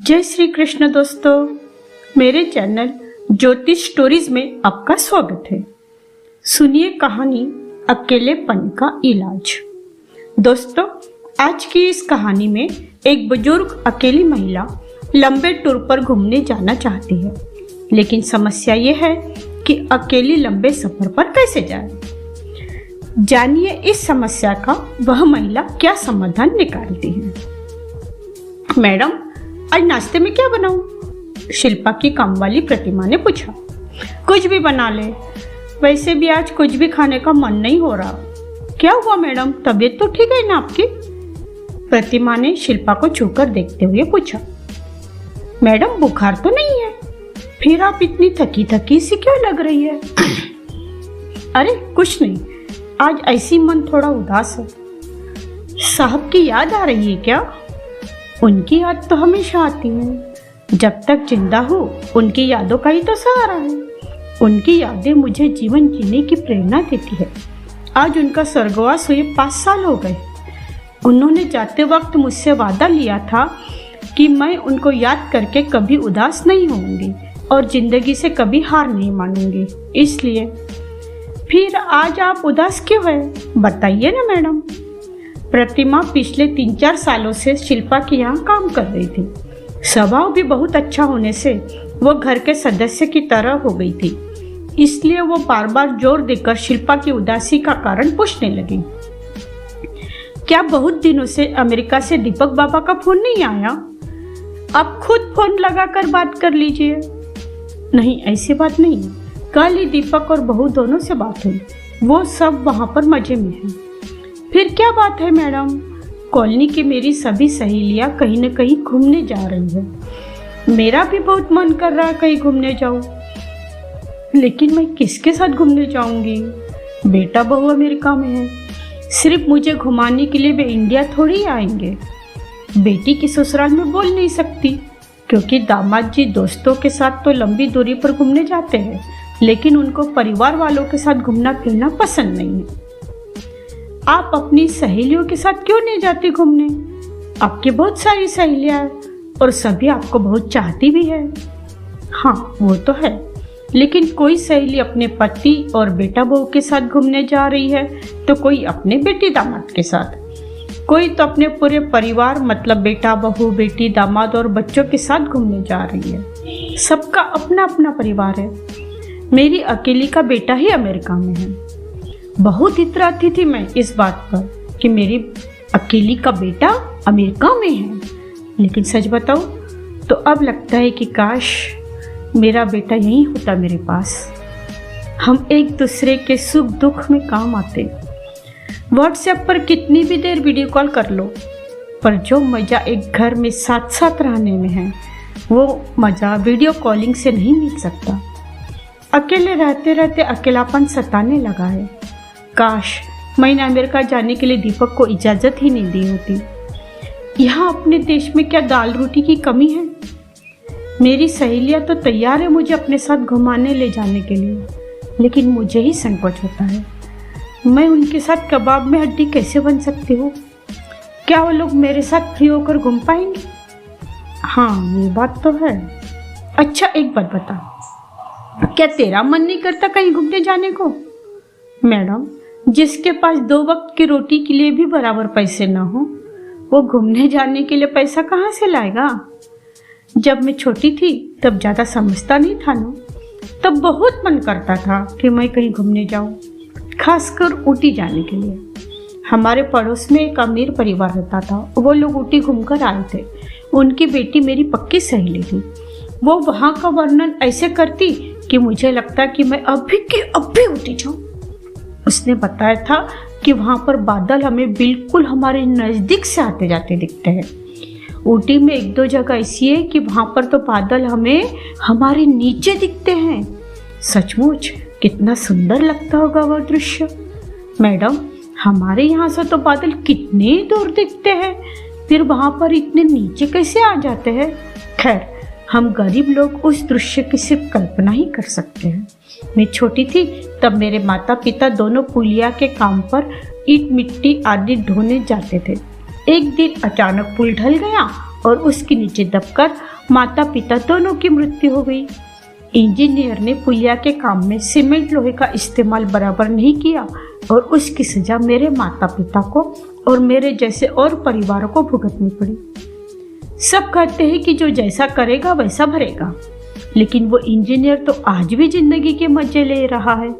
जय श्री कृष्ण दोस्तों, मेरे चैनल ज्योतिष स्टोरीज में आपका स्वागत है। सुनिए कहानी अकेलेपन का इलाज। दोस्तों, आज की इस कहानी में एक बुजुर्ग अकेली महिला लंबे टूर पर घूमने जाना चाहती है, लेकिन समस्या ये है कि अकेली लंबे सफर पर कैसे जाए। जानिए इस समस्या का वह महिला क्या समाधान निकालती है। मैडम, आज नाश्ते में क्या बनाऊं? शिल्पा की काम वाली प्रतिमा ने पूछा। कुछ भी बना ले, वैसे भी आज कुछ भी खाने का मन नहीं हो रहा। क्या हुआ मैडम, तबीयत तो ठीक है ना आपकी? प्रतिमा ने शिल्पा को छूकर देखते हुए पूछा। मैडम, बुखार तो नहीं है, फिर आप इतनी थकी थकी सी क्यों लग रही है? अरे कुछ नहीं, आज ऐसी मन थोड़ा उदास है। साहब की याद आ रही है क्या? उनकी याद तो हमेशा आती है, जब तक जिंदा हो उनकी यादों का ही तो सहारा है। उनकी यादें मुझे जीवन जीने की प्रेरणा देती है। आज उनका स्वर्गवास हुए 5 साल हो गए। उन्होंने जाते वक्त मुझसे वादा लिया था कि मैं उनको याद करके कभी उदास नहीं होंगी और जिंदगी से कभी हार नहीं मानूंगी। इसलिए फिर आज आप उदास क्यों है, बताइए ना मैडम। प्रतिमा पिछले 3-4 सालों से शिल्पा के यहाँ काम कर रही थी। स्वभाव भी बहुत अच्छा होने से वो घर के सदस्य की तरह हो गई थी, इसलिए वो बार बार जोर देकर शिल्पा की उदासी का कारण पूछने लगी। क्या बहुत दिनों से अमेरिका से दीपक बाबा का फोन नहीं आया? आप खुद फोन लगाकर बात कर लीजिए। नहीं, ऐसी बात नहीं, कल ही दीपक और बहू दोनों से बात हुई, वो सब वहाँ पर मजे में हैं। फिर क्या बात है मैडम? कॉलोनी की मेरी सभी सहेलियां कहीं न कहीं घूमने जा रही है। मेरा भी बहुत मन कर रहा है कहीं घूमने जाऊं, लेकिन मैं किसके साथ घूमने जाऊंगी? बेटा बहू अमेरिका में है, सिर्फ मुझे घुमाने के लिए वे इंडिया थोड़ी आएंगे। बेटी की ससुराल में बोल नहीं सकती, क्योंकि दामाद जी दोस्तों के साथ तो लंबी दूरी पर घूमने जाते हैं, लेकिन उनको परिवार वालों के साथ घूमना फिरना पसंद नहीं है। आप अपनी सहेलियों के साथ क्यों नहीं जाती घूमने? आपकी बहुत सारी सहेलियां हैं और सभी आपको बहुत चाहती भी है। हाँ, वो तो है, लेकिन कोई सहेली अपने पति और बेटा बहू के साथ घूमने जा रही है, तो कोई अपने बेटी दामाद के साथ, कोई तो अपने पूरे परिवार मतलब बेटा बहू बेटी दामाद और बच्चों के साथ घूमने जा रही है। सबका अपना अपना परिवार है। मेरी अकेली का बेटा ही अमेरिका में है। बहुत इतराती थी मैं इस बात पर कि मेरी अकेली का बेटा अमेरिका में है, लेकिन सच बताऊं तो अब लगता है कि काश मेरा बेटा यहीं होता मेरे पास। हम एक दूसरे के सुख दुख में काम आते। व्हाट्सएप पर कितनी भी देर वीडियो कॉल कर लो, पर जो मज़ा एक घर में साथ साथ रहने में है, वो मज़ा वीडियो कॉलिंग से नहीं मिल सकता। अकेले रहते रहते अकेलापन सताने लगा है। काश मैंने अमेरिका जाने के लिए दीपक को इजाज़त ही नहीं दी होती। यहाँ अपने देश में क्या दाल रोटी की कमी है? मेरी सहेलियाँ तो तैयार है मुझे अपने साथ घुमाने ले जाने के लिए, लेकिन मुझे ही संकोच होता है। मैं उनके साथ कबाब में हड्डी कैसे बन सकती हूँ? क्या वो लोग मेरे साथ फ्री होकर घूम पाएंगे? हाँ, ये बात तो है। अच्छा एक बात बता, क्या तेरा मन नहीं करता कहीं घूमने जाने को? मैडम, जिसके पास 2 वक्त की रोटी के लिए भी बराबर पैसे न हो, वो घूमने जाने के लिए पैसा कहाँ से लाएगा? जब मैं छोटी थी तब ज़्यादा समझता नहीं था ना, तब बहुत मन करता था कि मैं कहीं घूमने जाऊँ, खासकर ऊटी जाने के लिए। हमारे पड़ोस में एक अमीर परिवार रहता था, वो लोग ऊटी घूमकर आए थे। उनकी बेटी मेरी पक्की सहेली थी। वो वहाँ का वर्णन ऐसे करती कि मुझे लगता कि मैं अभी के अभी ऊटी जाऊँ। उसने बताया था कि वहाँ पर बादल हमें बिल्कुल हमारे नज़दीक से आते जाते दिखते हैं। ऊटी में 1-2 जगह ऐसी है कि वहाँ पर तो बादल हमें हमारे नीचे दिखते हैं। सचमुच कितना सुंदर लगता होगा वह दृश्य। मैडम, हमारे यहाँ से तो बादल कितने दूर दिखते हैं, फिर वहाँ पर इतने नीचे कैसे आ जाते हैं? खैर, हम गरीब लोग उस दृश्य की सिर्फ कल्पना ही कर सकते हैं। मैं छोटी थी तब मेरे माता पिता दोनों पुलिया के काम पर ईंट मिट्टी आदि ढोने जाते थे। एक दिन अचानक पुल ढल गया और उसके नीचे दबकर माता पिता दोनों की मृत्यु हो गई। इंजीनियर ने पुलिया के काम में सीमेंट लोहे का इस्तेमाल बराबर नहीं किया और उसकी सजा मेरे माता पिता को और मेरे जैसे और परिवारों को भुगतनी पड़ी। सब कहते हैं कि जो जैसा करेगा वैसा भरेगा, लेकिन वो इंजीनियर तो आज भी जिंदगी के मजे ले रहा है।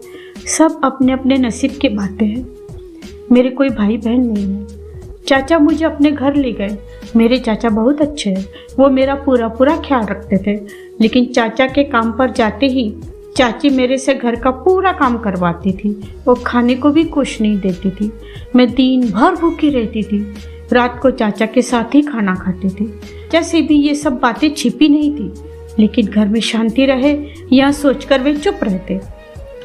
सब अपने अपने नसीब की बातें हैं। मेरे कोई भाई बहन नहीं है। चाचा मुझे अपने घर ले गए। मेरे चाचा बहुत अच्छे हैं, वो मेरा पूरा पूरा ख्याल रखते थे। लेकिन चाचा के काम पर जाते ही चाची मेरे से घर का पूरा काम करवाती थी। वो खाने को भी कुछ नहीं देती थी। मैं दिन भर भूखी रहती थी। रात को चाचा के साथ ही खाना खाती थी। जैसे भी ये सब बातें छिपी नहीं थी, लेकिन घर में शांति रहे यह सोचकर वे चुप रहते।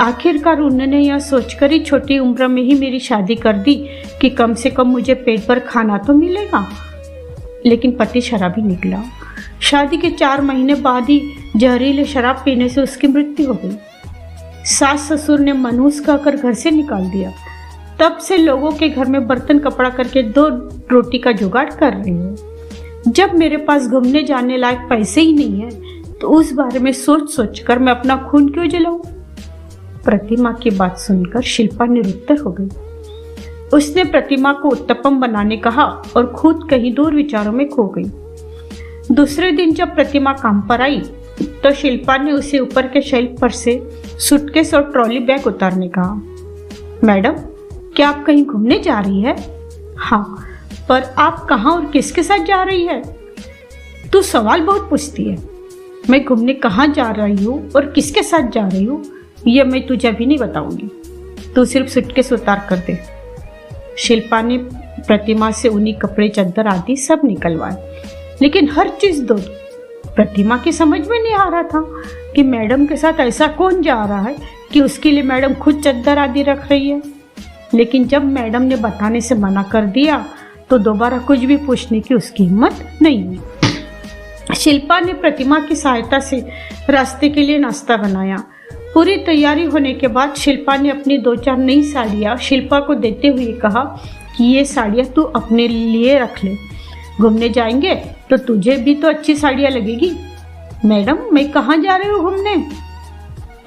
आखिरकार उन्होंने यह सोचकर ही छोटी उम्र में ही मेरी शादी कर दी कि कम से कम मुझे पेट भर खाना तो मिलेगा। लेकिन पति शराबी निकला। शादी के 4 महीने बाद ही जहरीले शराब पीने से उसकी मृत्यु हो गई। सास ससुर ने मनहूस कहकर घर से निकाल दिया। तब से लोगों के घर में बर्तन कपड़ा करके 2 रोटी का जुगाड़ कर रही हूँ। जब मेरे पास घूमने जाने लायक पैसे ही नहीं है तो उस बारे में सोच सोच कर मैं अपना खून क्यों जलाऊं? प्रतिमा की बात सुनकर शिल्पा निरुत्तर हो गई। उसने प्रतिमा को उत्तपम बनाने कहा और खुद कहीं दूर विचारों में खो गई। दूसरे दिन जब प्रतिमा काम पर आई तो शिल्पा ने उसे ऊपर के शेल्फ पर से सूटकेस और ट्रॉली बैग उतारने कहा। मैडम, क्या आप कहीं घूमने जा रही है? हाँ, पर आप कहाँ और किसके साथ जा रही है? तू सवाल बहुत पूछती है। मैं घूमने कहाँ जा रही हूँ और किसके साथ जा रही हूँ यह मैं तुझे अभी नहीं बताऊंगी। तू सिर्फ सूटकेस उतार कर दे। शिल्पा ने प्रतिमा से ऊनी कपड़े, चादर आदि सब निकलवाए, लेकिन हर चीज दो। प्रतिमा की समझ में नहीं आ रहा था कि मैडम के साथ ऐसा कौन जा रहा है कि उसके लिए मैडम खुद चादर आदि रख रही है। लेकिन जब मैडम ने बताने से मना कर दिया तो दोबारा कुछ भी पूछने की उसकी हिम्मत नहीं हुई। शिल्पा ने प्रतिमा की सहायता से रास्ते के लिए नाश्ता बनाया। पूरी तैयारी होने के बाद शिल्पा ने अपनी 2-4 नई साड़ियाँ शिल्पा को देते हुए कहा कि ये साड़ियाँ तू अपने लिए रख ले, घूमने जाएंगे तो तुझे भी तो अच्छी साड़ियाँ लगेगी। मैडम, मैं कहाँ जा रही हूँ घूमने?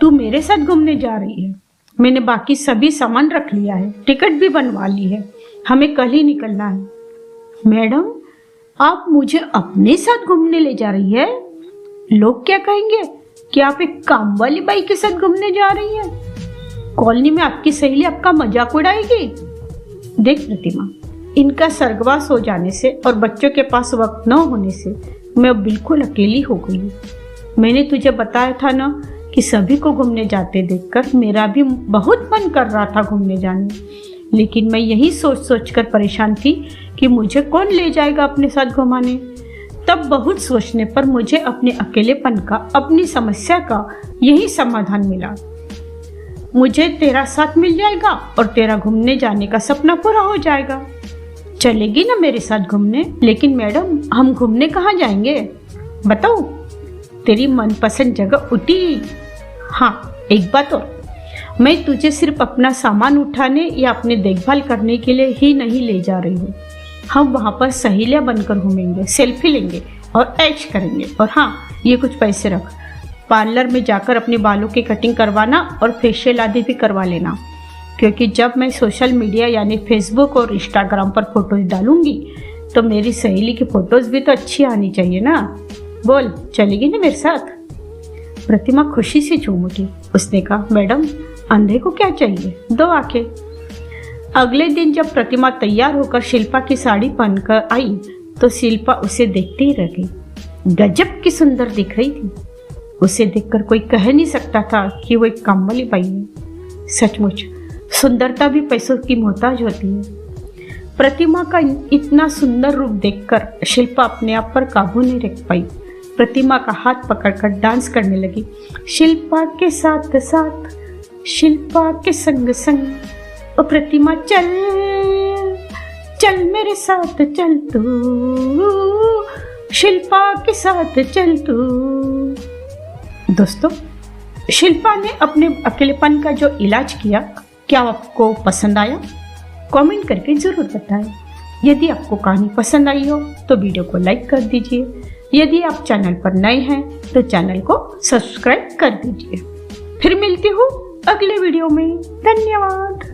तू मेरे साथ घूमने जा रही है। मैंने बाकी सभी सामान रख लिया है, टिकट भी बनवा ली है, हमें कल ही निकलना है। मैडम, आप मुझे अपने साथ घूमने ले जा रही है? लोग क्या कहेंगे कि आप एक काम वाली बाई के साथ घूमने जा रही हैं? कॉलोनी में आपकी सहेली आपका मजाक उड़ाएगी। देख प्रतिमा, इनका स्वर्गवास हो जाने से और बच्चों के पास वक्त न होने से मैं बिल्कुल अकेली हो गई हूँ। मैंने तुझे बताया था ना कि सभी को घूमने जाते देखकर मेरा भी बहुत मन कर रहा था घूमने जाने, लेकिन मैं यही सोच सोच कर परेशान थी कि मुझे कौन ले जाएगा अपने साथ घुमाने। तब बहुत सोचने पर मुझे अपने अकेलेपन का, अपनी समस्या का यही समाधान मिला। मुझे तेरा साथ मिल जाएगा और तेरा घूमने जाने का सपना पूरा हो जाएगा। चलेगी ना मेरे साथ घूमने? लेकिन मैडम, हम घूमने कहाँ जाएंगे बताओ? तेरी मनपसंद जगह उटी। हाँ, एक बात और, मैं तुझे सिर्फ अपना सामान उठाने या अपने देखभाल करने के लिए ही नहीं ले जा रही हूँ। हम वहाँ पर सहेलियाँ बनकर घूमेंगे, सेल्फी लेंगे और ऐश करेंगे। और हाँ, ये कुछ पैसे रख, पार्लर में जाकर अपने बालों की कटिंग करवाना और फेशियल आदि भी करवा लेना, क्योंकि जब मैं सोशल मीडिया यानी फेसबुक और इंस्टाग्राम पर फोटोज डालूंगी तो मेरी सहेली की फोटोज भी तो अच्छी आनी चाहिए ना। बोल, चलेगी ना मेरे साथ? प्रतिमा खुशी से झूम उठी। उसने कहा, मैडम, अंधे को क्या चाहिए, दो आंखें। अगले दिन जब प्रतिमा तैयार होकर शिल्पा की साड़ी पहनकर आई तो शिल्पा उसे देखते ही रह गई। गजब की सुंदर दिख रही थी। उसे देखकर कोई कह नहीं सकता था कि वो एक काम वाली बाई है। सचमुच सुंदरता भी पैसों की मोहताज होती है। प्रतिमा का इतना सुंदर रूप देखकर शिल्पा अपने आप पर काबू नहीं रख पाई। प्रतिमा का हाथ पकड़कर डांस करने लगी। शिल्पा के साथ साथ, शिल्पा के संग संग, ओ प्रतिमा चल चल मेरे साथ चल तू, शिल्पा के साथ चल तू। दोस्तों, शिल्पा ने अपने अकेलेपन का जो इलाज किया, क्या आपको पसंद आया? कमेंट करके जरूर बताएं। यदि आपको कहानी पसंद आई हो तो वीडियो को लाइक कर दीजिए। यदि आप चैनल पर नए हैं तो चैनल को सब्सक्राइब कर दीजिए। फिर मिलती हूँ अगले वीडियो में। धन्यवाद।